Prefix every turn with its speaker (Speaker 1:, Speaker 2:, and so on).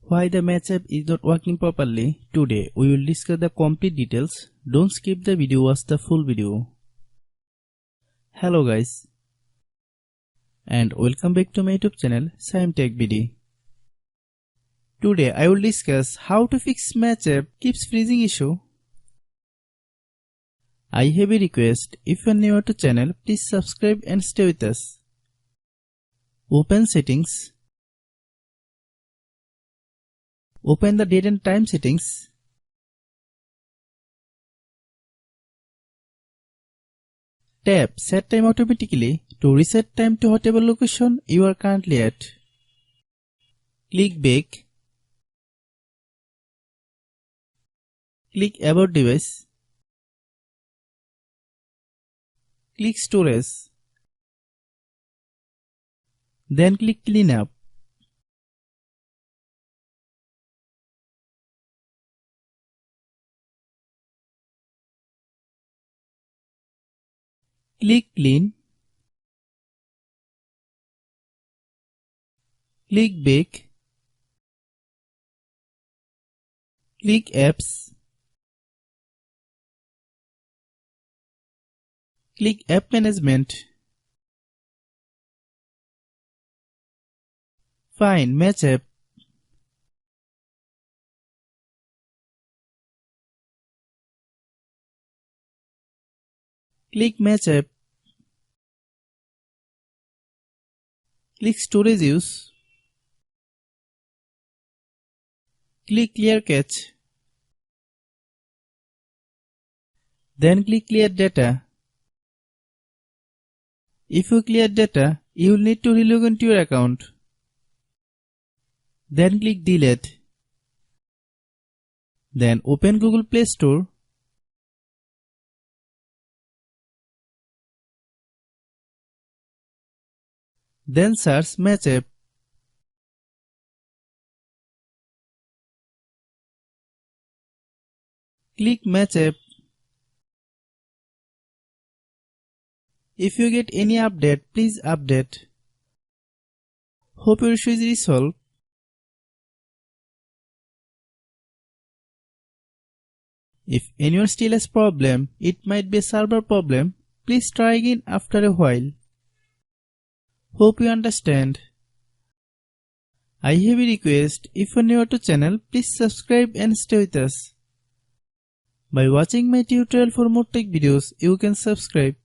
Speaker 1: Why the match app is not working properly? Today we will discuss the complete details. Don't skip the video, watch the full video. Hello guys, and welcome back to my YouTube channel Shaem Tech BD. Today I will discuss how to fix match app keeps freezing issue. I have a request. If you are new to channel, please subscribe and stay with us. Open settings. Open the date and time settings. Tap Set Time Automatically to reset time to whatever location you are currently at. Click Back. Click About Device. Click Storage. Then click Clean Up. Click Clean. Click Back. Click Apps. Click App Management. Find Match App. Click Match App. Click Storage Use. Click Clear Cache. Then click Clear Data. If you clear data, you will need to relog into your account. Then click Delete. Then open Google Play Store. Then search Match App. Click Match App. If you get any update, please update. Hope your issue is resolved. If anyone still has problem, it might be a server problem. Please try again after a while. Hope you understand. I have a request. If you are new to channel, please subscribe and stay with us. By watching my tutorial for more tech videos, you can subscribe.